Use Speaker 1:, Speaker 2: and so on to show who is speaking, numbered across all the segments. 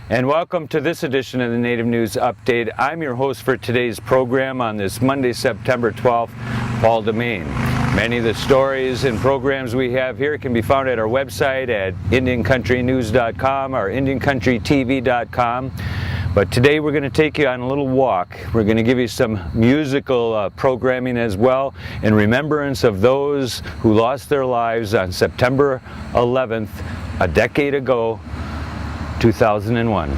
Speaker 1: And welcome to this edition of the Native News Update. I'm your host for today's program on this Monday, September 12th, Paul DeMain. Many of the stories and programs we have here can be found at our website at IndianCountryNews.com or IndianCountryTV.com. But today we're going to take you on a little walk. We're going to give you some musical programming as well in remembrance of those who lost their lives on September 11th, a decade ago, 2001.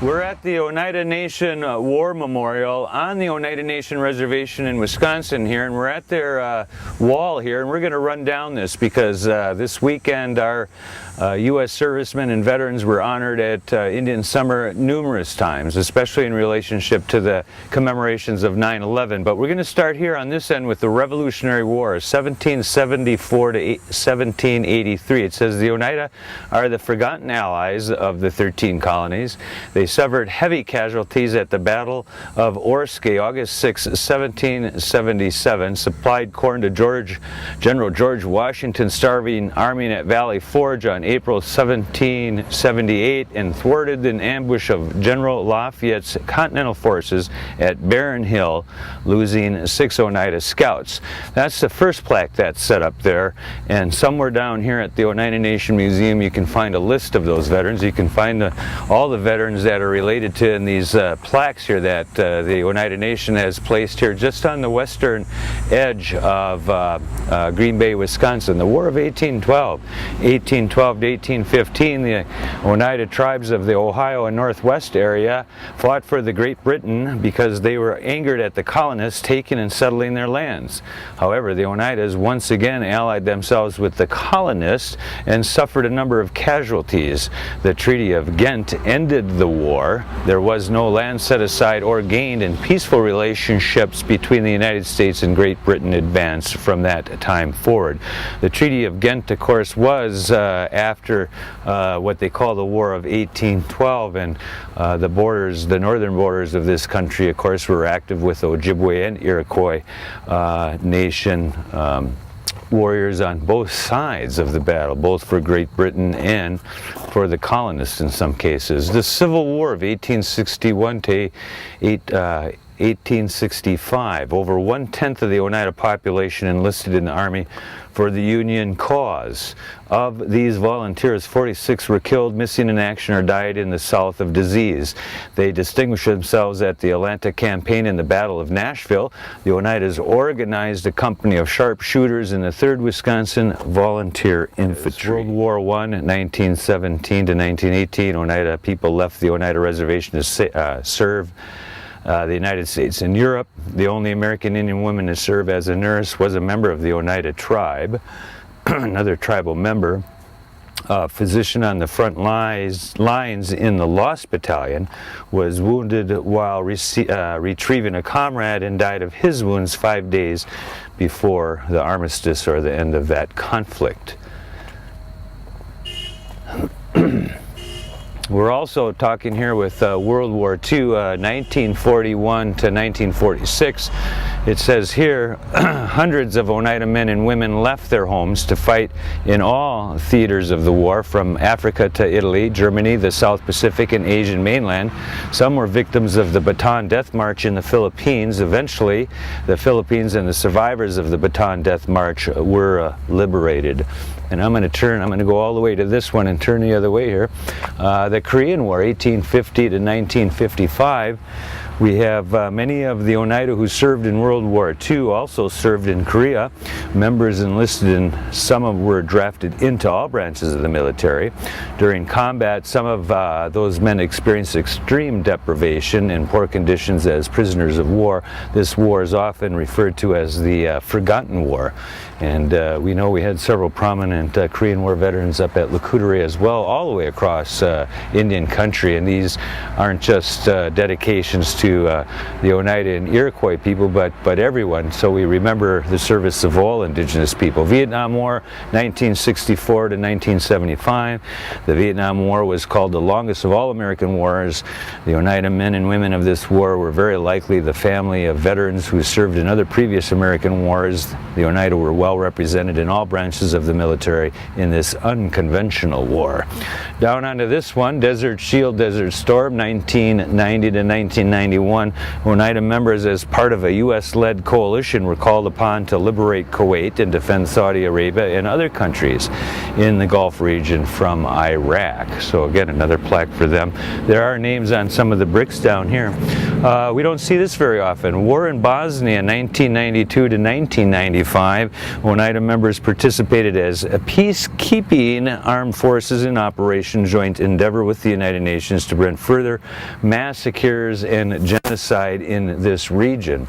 Speaker 1: We're at the Oneida Nation War Memorial on the Oneida Nation Reservation in Wisconsin here, and we're at their wall here, and we're going to run down this because this weekend our U.S. servicemen and veterans were honored at Indian Summer numerous times, especially in relationship to the commemorations of 9/11. But we're going to start here on this end with the Revolutionary War, 1774 to 1783. It says the Oneida are the forgotten allies of the 13 colonies. They suffered heavy casualties at the Battle of Orskay, August 6, 1777, supplied corn to General George Washington's starving army at Valley Forge on April 1778, and thwarted an ambush of General Lafayette's Continental forces at Barren Hill, losing 6 Oneida scouts. That's the first plaque that's set up there, and somewhere down here at the Oneida Nation Museum you can find a list of those veterans. You can find all the veterans that are related to in these plaques here that the Oneida Nation has placed here just on the western edge of Green Bay, Wisconsin. The War of 1812 to 1815, the Oneida tribes of the Ohio and Northwest area fought for the Great Britain because they were angered at the colonists taking and settling their lands. However, the Oneidas once again allied themselves with the colonists and suffered a number of casualties. The Treaty of Ghent ended the war. There was no land set aside or gained, and peaceful relationships between the United States and Great Britain advanced from that time forward. The Treaty of Ghent, of course, was after what they call the War of 1812, and the northern borders of this country, of course, were active with Ojibwe and Iroquois Nation warriors on both sides of the battle, both for Great Britain and for the colonists in some cases. The Civil War of 1861 to 1865, over 1/10 of the Oneida population enlisted in the Army for the Union cause. Of these volunteers, 46 were killed, missing in action, or died in the South of disease. They distinguished themselves at the Atlanta Campaign and the Battle of Nashville. The Oneidas organized a company of sharpshooters in the 3rd Wisconsin Volunteer Infantry. World War I, 1917 to 1918, Oneida people left the Oneida Reservation to serve the United States and Europe. The only American Indian woman to serve as a nurse was a member of the Oneida tribe, another tribal member. A physician on the front lines in the Lost Battalion was wounded while retrieving a comrade and died of his wounds 5 days before the armistice or the end of that conflict. We're also talking here with World War II, 1941 to 1946. It says here, hundreds of Oneida men and women left their homes to fight in all theaters of the war, from Africa to Italy, Germany, the South Pacific, and Asian mainland. Some were victims of the Bataan Death March in the Philippines. Eventually, the Philippines and the survivors of the Bataan Death March were liberated. And I'm going to go all the way to this one and turn the other way here. The Korean War, 1850 to 1955. We have many of the Oneida who served in World War II also served in Korea. Members enlisted and some of them were drafted into all branches of the military. During combat, some of those men experienced extreme deprivation and poor conditions as prisoners of war. This war is often referred to as the Forgotten War. And we know we had several prominent Korean War veterans up at Lakoutere as well, all the way across Indian country. And these aren't just dedications to to the Oneida and Iroquois people, but everyone. So we remember the service of all Indigenous people. Vietnam War, 1964 to 1975. The Vietnam War was called the longest of all American wars. The Oneida men and women of this war were very likely the family of veterans who served in other previous American wars. The Oneida were well represented in all branches of the military in this unconventional war. Down onto this one, Desert Shield, Desert Storm, 1990 to 1991. Oneida members, as part of a U.S.-led coalition, were called upon to liberate Kuwait and defend Saudi Arabia and other countries in the Gulf region from Iraq. So again, another plaque for them. There are names on some of the bricks down here. We don't see this very often. War in Bosnia, 1992 to 1995. Oneida members participated as a peacekeeping armed forces in Operation Joint Endeavor with the United Nations to prevent further massacres and genocide in this region.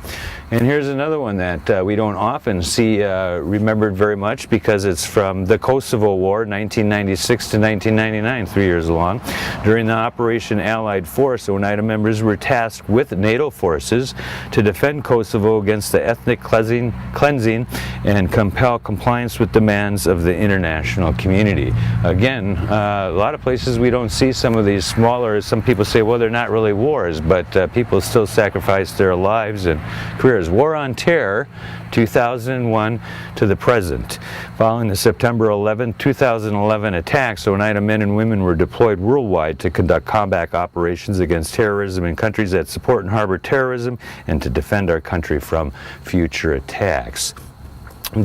Speaker 1: And here's another one that we don't often see remembered very much, because it's from the Kosovo War, 1996 to 1999, 3 years long. During the Operation Allied Force, Oneida members were tasked with NATO forces to defend Kosovo against the ethnic cleansing and compel compliance with demands of the international community. Again, a lot of places we don't see some of these smaller, some people say, well, they're not really wars, but people still sacrifice their lives and careers. War on Terror, 2001 to the present. Following the September 11, 2011 attacks, Oneida men and women were deployed worldwide to conduct combat operations against terrorism in countries that support and harbor terrorism and to defend our country from future attacks.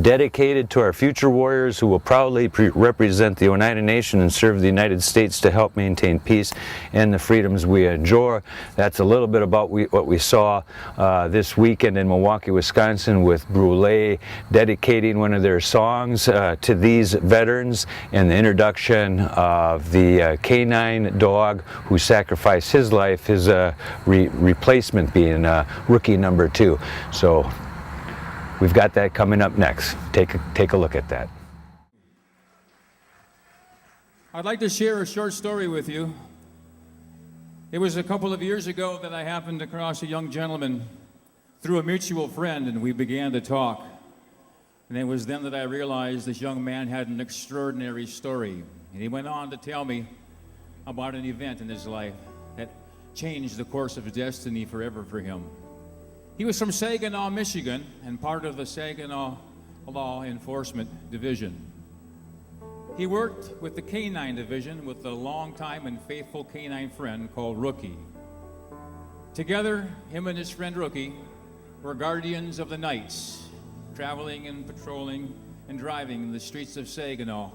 Speaker 1: Dedicated to our future warriors who will proudly represent the Oneida Nation and serve the United States to help maintain peace and the freedoms we enjoy. That's a little bit about what we saw this weekend in Milwaukee, Wisconsin, with Brulé dedicating one of their songs to these veterans, and the introduction of the canine dog who sacrificed his life, his replacement being rookie number 2. So we've got that coming up next. Take a look at that.
Speaker 2: I'd like to share a short story with you. It was a couple of years ago that I happened across a young gentleman through a mutual friend, and we began to talk. And it was then that I realized this young man had an extraordinary story. And he went on to tell me about an event in his life that changed the course of destiny forever for him. He was from Saginaw, Michigan, and part of the Saginaw Law Enforcement Division. He worked with the Canine Division with a longtime and faithful canine friend called Rookie. Together, him and his friend Rookie were guardians of the nights, traveling and patrolling and driving in the streets of Saginaw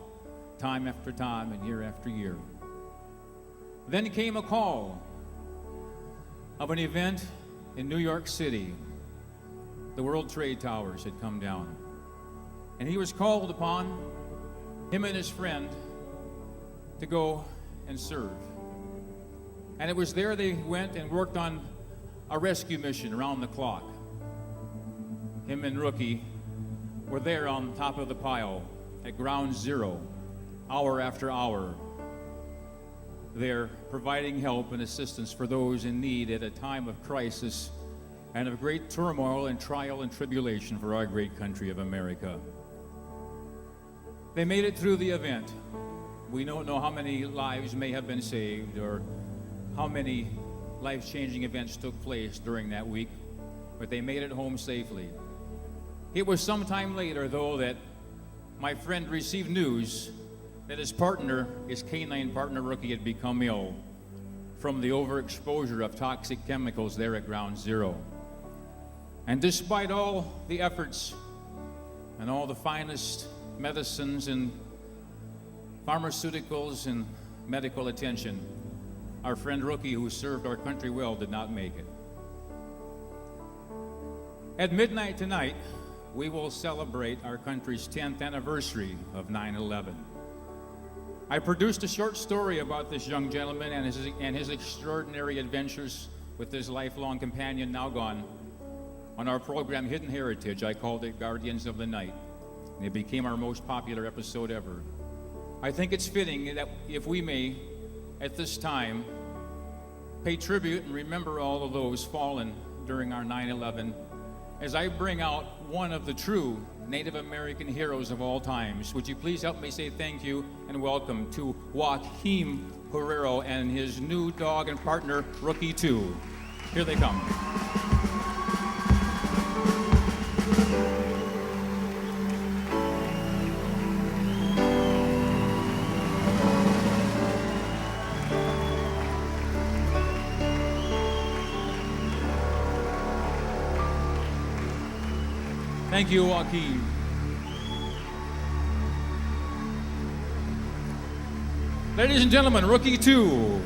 Speaker 2: time after time and year after year. Then came a call of an event in New York City. The World Trade Towers had come down. And he was called upon, him and his friend, to go and serve. And it was there they went and worked on a rescue mission around the clock. Him and Rookie were there on top of the pile at ground zero, hour after hour. They're providing help and assistance for those in need at a time of crisis and of great turmoil and trial and tribulation for our great country of America. They made it through the event. We don't know how many lives may have been saved or how many life-changing events took place during that week, but they made it home safely. It was sometime later, though, that my friend received news that his partner, his canine partner Rookie, had become ill from the overexposure of toxic chemicals there at ground zero. And despite all the efforts and all the finest medicines and pharmaceuticals and medical attention, our friend Rookie, who served our country well, did not make it. At midnight tonight, we will celebrate our country's 10th anniversary of 9/11. I produced a short story about this young gentleman and his extraordinary adventures with his lifelong companion, now gone, on our program Hidden Heritage. I called it Guardians of the Night, and it became our most popular episode ever. I think it's fitting that if we may, at this time, pay tribute and remember all of those fallen during our 9/11 as I bring out one of the true Native American heroes of all times. Would you please help me say thank you and welcome to Joaquin Guerrero and his new dog and partner, Rookie 2. Here they come. Thank you, Joaquin. Ladies and gentlemen, Rookie 2.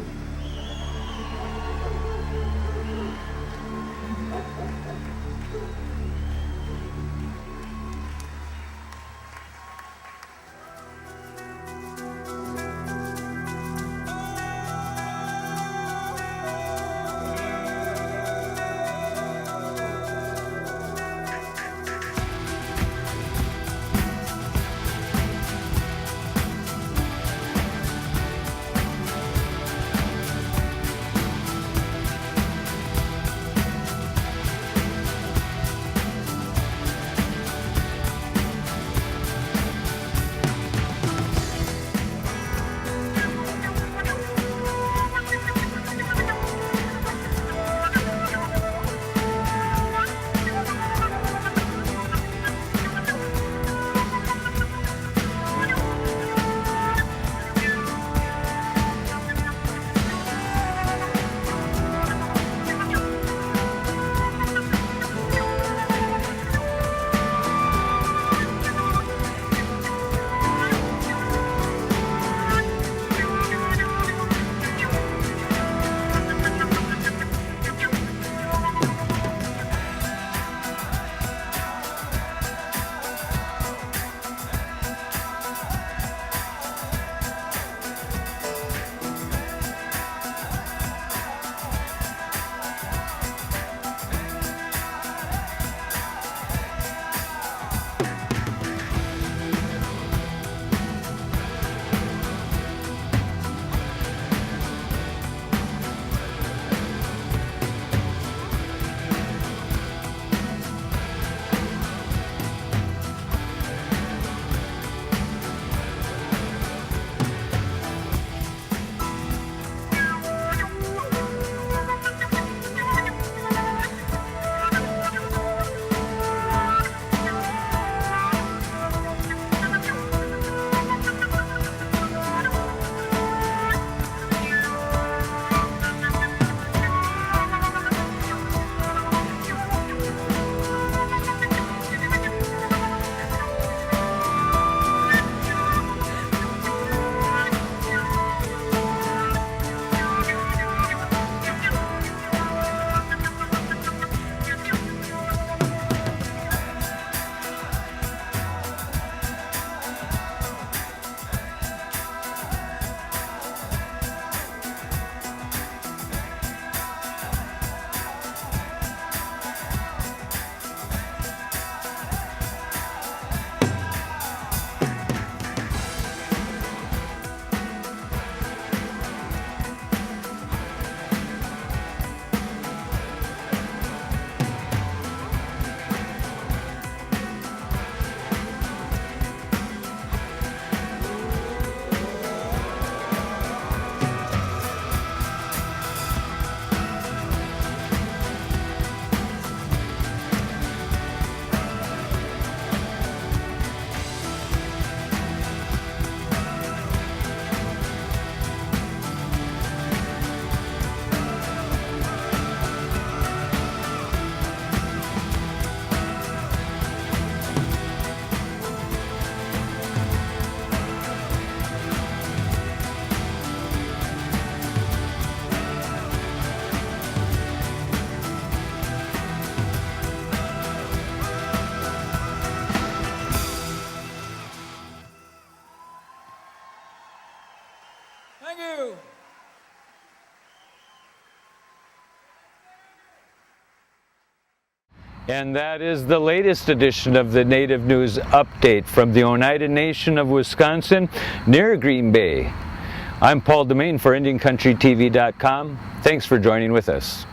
Speaker 2: Thank you.
Speaker 1: And that is the latest edition of the Native News Update from the Oneida Nation of Wisconsin near Green Bay. I'm Paul DeMain for IndianCountryTV.com. Thanks for joining with us.